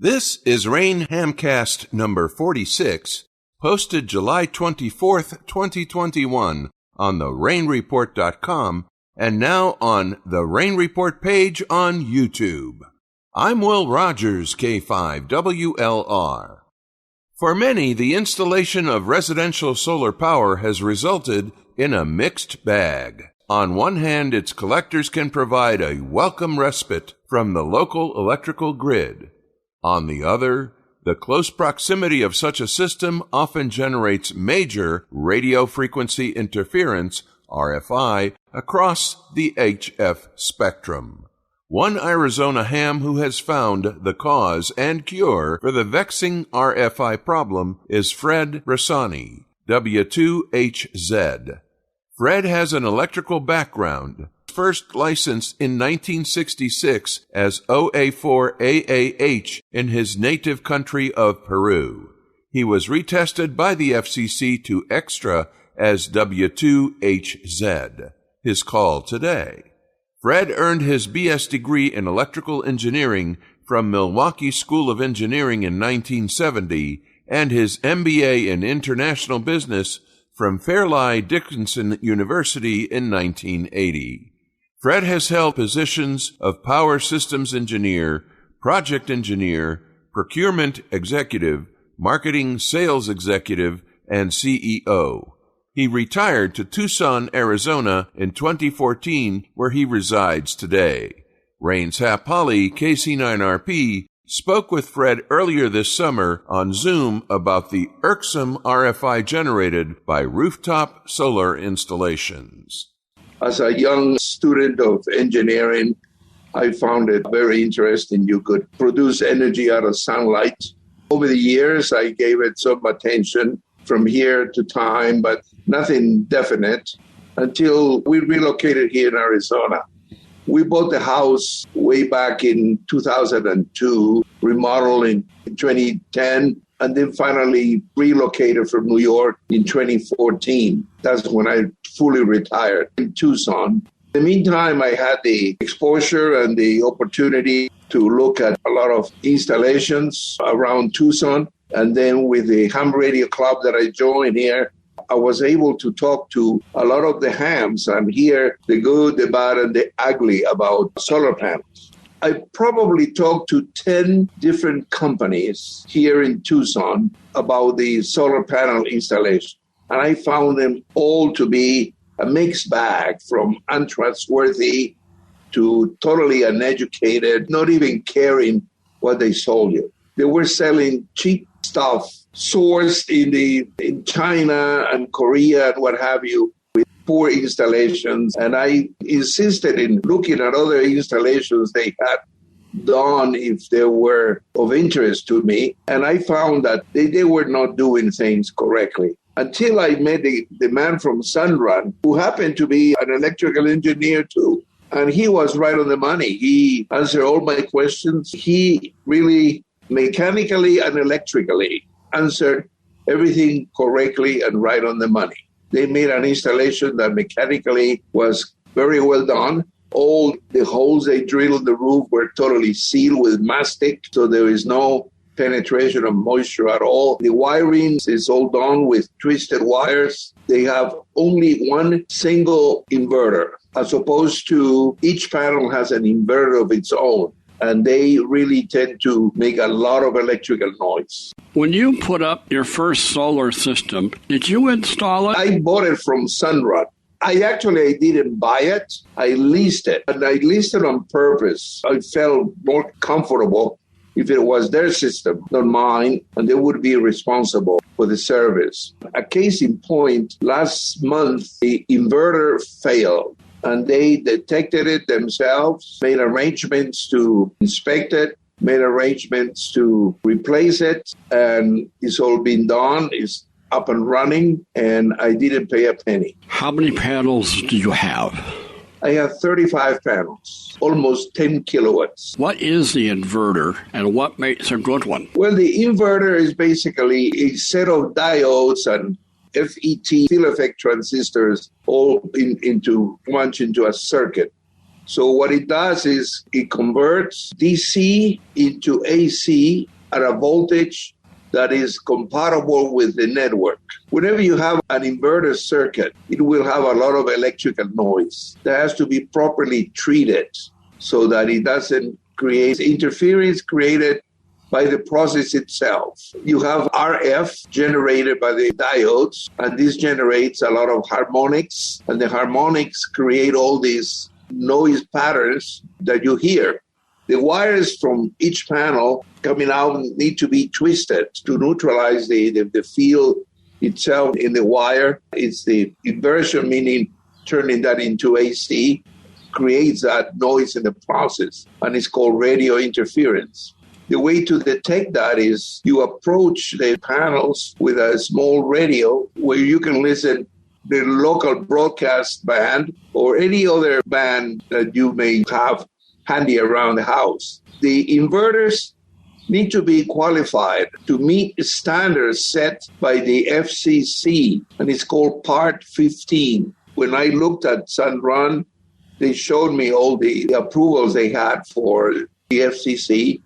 This is RAIN Hamcast number 46, posted July 24th, 2021 on the RAINReport.com and now on the RAIN Report page on YouTube. I'm Will Rogers, K5WLR. For many, the installation of residential solar power has resulted in a mixed bag. On one hand, its collectors can provide a welcome respite from the local electrical grid. On the other, the close proximity of such a system often generates major radio frequency interference, RFI, across the HF spectrum. One Arizona ham who has found the cause and cure for the vexing RFI problem is Fred Rassani, W2HZ. Fred has an electrical background, first licensed in 1966 as OA4AAH in his native country of Peru. He was retested by the FCC to extra as W2HZ. His call today. Fred earned his BS degree in electrical engineering from Milwaukee School of Engineering in 1970 and his MBA in international business from Fairleigh Dickinson University in 1980. Fred has held positions of power systems engineer, project engineer, procurement executive, marketing sales executive, and CEO. He retired to Tucson, Arizona in 2014, where he resides today. RAIN's Hap Holly, KC9RP, spoke with Fred earlier this summer on Zoom about the irksome RFI generated by rooftop solar installations. As a young student of engineering, I found it very interesting. You could produce energy out of sunlight. Over the years, I gave it some attention from here to time, but nothing definite until we relocated here in Arizona. We bought the house way back in 2002, remodeled in 2010, and then finally relocated from New York in 2014. That's when I fully retired in Tucson. In the meantime, I had the exposure and the opportunity to look at a lot of installations around Tucson. And then with the ham radio club that I joined here, I was able to talk to a lot of the hams and hear the good, the bad, and the ugly about solar panels. I probably talked to 10 different companies here in Tucson about the solar panel installation. And I found them all to be a mixed bag, from untrustworthy to totally uneducated, not even caring what they sold you. They were selling cheap stuff sourced in China and Korea and what have you, with poor installations. And I insisted in looking at other installations they had done if they were of interest to me. And I found that they were not doing things correctly. Until I met the man from Sunrun, who happened to be an electrical engineer too. And he was right on the money. He answered all my questions. He really mechanically and electrically answered everything correctly and right on the money. They made an installation that mechanically was very well done. All the holes they drilled in the roof were totally sealed with mastic, so there is no penetration of moisture at all. The wiring is all done with twisted wires. They have only one single inverter, as opposed to each panel has an inverter of its own. And they really tend to make a lot of electrical noise. When you put up your first solar system, did you install it? I bought it from Sunrun. I didn't buy it. I leased it. And I leased it on purpose. I felt more comfortable if it was their system, not mine, and they would be responsible for the service. A case in point, last month, the inverter failed. And they detected it themselves, made arrangements to inspect it, made arrangements to replace it, and it's all been done. It's up and running, and I didn't pay a penny. How many panels do you have? I have 35 panels, almost 10 kilowatts. What is the inverter, and what makes a good one? Well, the inverter is basically a set of diodes and FET, field effect transistors, all into a circuit. So what it does is it converts DC into AC at a voltage that is compatible with the network. Whenever you have an inverter circuit, it will have a lot of electrical noise that has to be properly treated so that it doesn't create interference created by the process itself. You have RF generated by the diodes, and this generates a lot of harmonics, and the harmonics create all these noise patterns that you hear. The wires from each panel coming out need to be twisted to neutralize the field itself in the wire. It's the inversion, meaning turning that into AC, creates that noise in the process, and it's called radio interference. The way to detect that is you approach the panels with a small radio where you can listen the local broadcast band or any other band that you may have handy around the house. The inverters need to be qualified to meet standards set by the FCC, and it's called Part 15. When I looked at Sunrun, they showed me all the approvals they had for the FCC,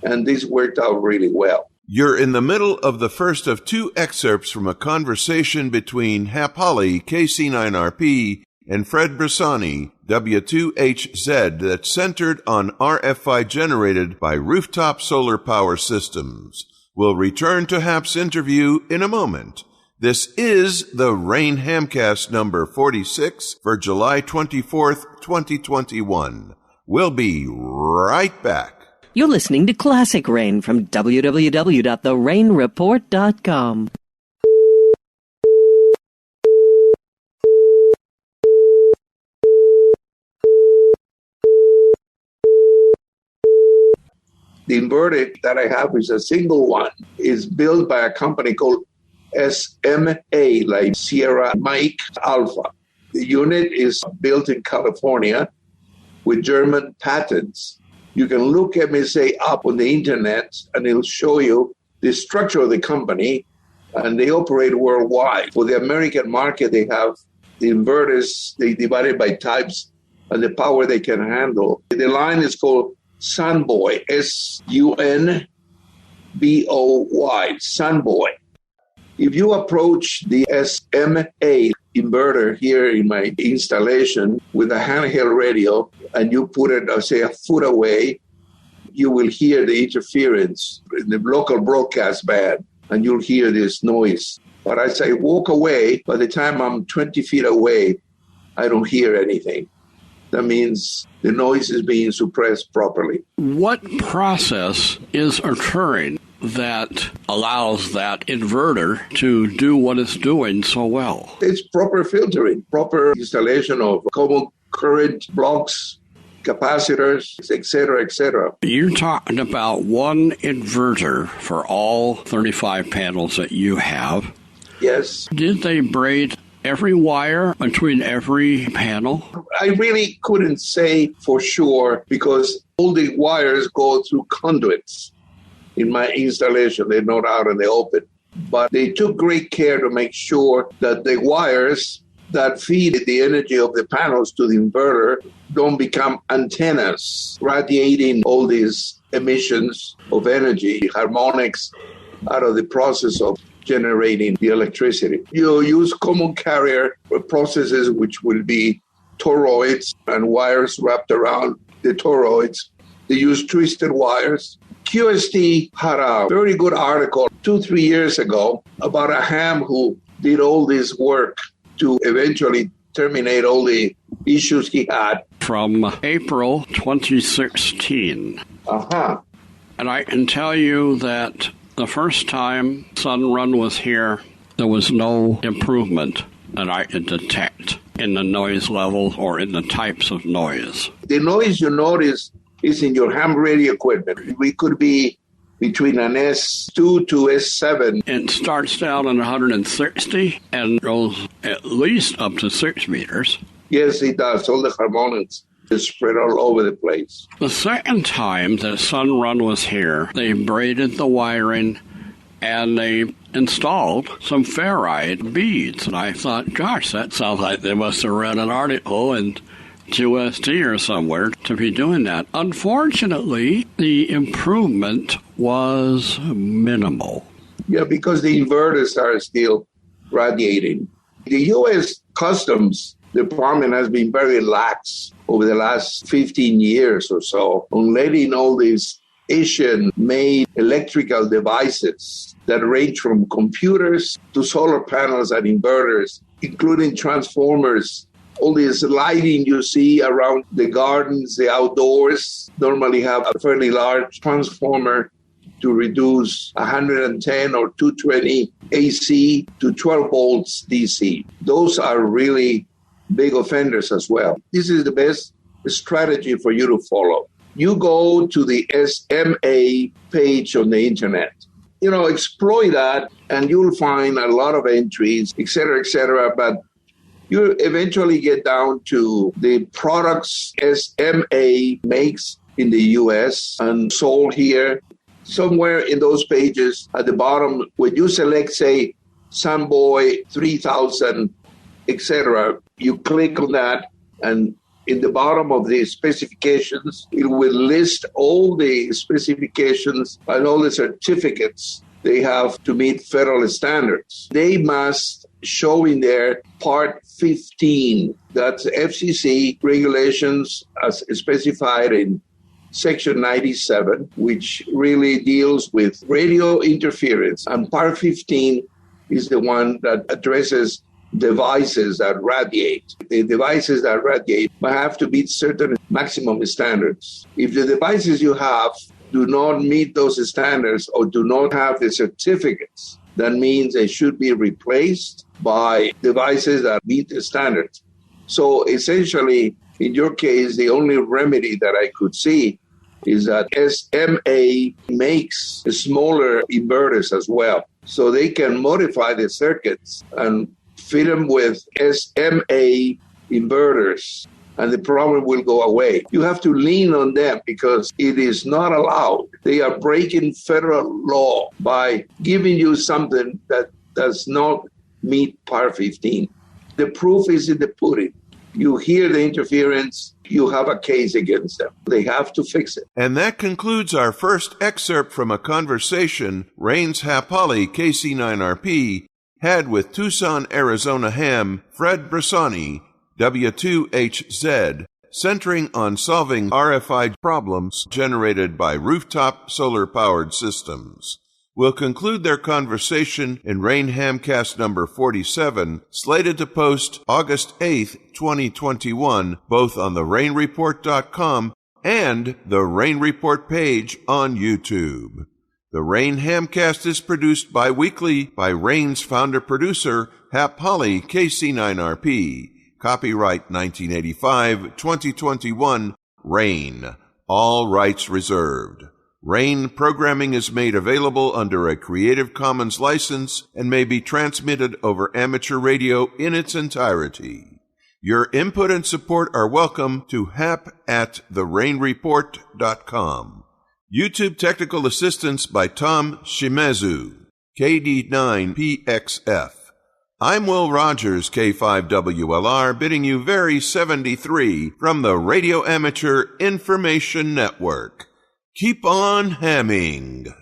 and this worked out really well. You're in the middle of the first of two excerpts from a conversation between Hap Holly, KC9RP, and Fred Bressani, W2HZ, that's centered on RFI generated by rooftop solar power systems. We'll return to Hap's interview in a moment. This is the RAIN Hamcast number 46 for July 24th, 2021. We'll be right back. You're listening to Classic Rain from www.therainreport.com. The inverter that I have is a single one. It's built by a company called SMA, like Sierra Mike Alpha. The unit is built in California with German patents. You can look MSA up on the internet and it'll show you the structure of the company, and they operate worldwide. For the American market, they have the inverters, they divide it by types and the power they can handle. The line is called Sunboy, Sunboy, Sunboy. If you approach the SMA inverter here in my installation with a handheld radio and you put it, say, a foot away, you will hear the interference in the local broadcast band and you'll hear this noise. But as I walk away, by the time I'm 20 feet away, I don't hear anything. That means the noise is being suppressed properly. What process is occurring that allows that inverter to do what it's doing so well? It's proper filtering, proper installation of common current blocks, capacitors, etc., etc. You're talking about one inverter for all 35 panels that you have. Yes. Did they braid every wire between every panel? I really couldn't say for sure because all the wires go through conduits. In my installation, they're not out in the open. But they took great care to make sure that the wires that feed the energy of the panels to the inverter don't become antennas, radiating all these emissions of energy, harmonics, out of the process of generating the electricity. You use common carrier processes, which will be toroids and wires wrapped around the toroids. They use twisted wires. QST had a very good article 2-3 years ago about a ham who did all this work to eventually terminate all the issues he had. From April 2016. Uh-huh. And I can tell you that the first time Sunrun was here, there was no improvement that I could detect in the noise level or in the types of noise. The noise you notice is in your ham radio equipment. We could be between an S2 to S7. It starts down at 160 and goes at least up to 6 meters. Yes, it does. All the harmonics is spread all over the place. The second time that Sunrun was here, they braided the wiring and they installed some ferrite beads. And I thought, gosh, that sounds like they must have read an article and USD or somewhere to be doing that. Unfortunately, the improvement was minimal. Yeah, because the inverters are still radiating. The U.S. Customs Department has been very lax over the last 15 years or so on letting all these Asian-made electrical devices that range from computers to solar panels and inverters, including transformers. All this lighting you see around the gardens, the outdoors, normally have a fairly large transformer to reduce 110 or 220 AC to 12 volts DC. Those are really big offenders as well. This is the best strategy for you to follow. You go to the SMA page on the internet. Exploit that, and you'll find a lot of entries, et cetera, but you eventually get down to the products SMA makes in the U.S. and sold here. Somewhere in those pages at the bottom, when you select, say, Sunboy 3000, etc., you click on that, and in the bottom of the specifications, it will list all the specifications and all the certificates they have to meet federal standards. They must show in there Part 15, that's FCC regulations as specified in Section 97, which really deals with radio interference. And Part 15 is the one that addresses devices that radiate. The devices that radiate have to meet certain maximum standards. If the devices you have do not meet those standards or do not have the certificates, that means they should be replaced by devices that meet the standards. So essentially, in your case, the only remedy that I could see is that SMA makes smaller inverters as well. So they can modify the circuits and fit them with SMA inverters, and the problem will go away. You have to lean on them because it is not allowed. They are breaking federal law by giving you something that does not meet Part 15. The proof is in the pudding. You hear the interference, you have a case against them. They have to fix it. And that concludes our first excerpt from a conversation RAIN's Hap Holly, KC9RP, had with Tucson, Arizona ham Fred Bressani, W2HZ, centering on solving RFI problems generated by rooftop solar-powered systems. We'll conclude their conversation in RAIN Hamcast number 47, slated to post August 8th, 2021, both on the RAINReport.com and the RAIN Report page on YouTube. The RAIN Hamcast is produced bi-weekly by RAIN's founder-producer, Hap Holly, KC9RP. Copyright 1985-2021, RAIN. All rights reserved. RAIN programming is made available under a Creative Commons license and may be transmitted over amateur radio in its entirety. Your input and support are welcome to hap@therainreport.com. YouTube technical assistance by Tom Shimezu, KD9PXF. I'm Will Rogers, K5WLR, bidding you very 73 from the Radio Amateur Information Network. Keep on hamming.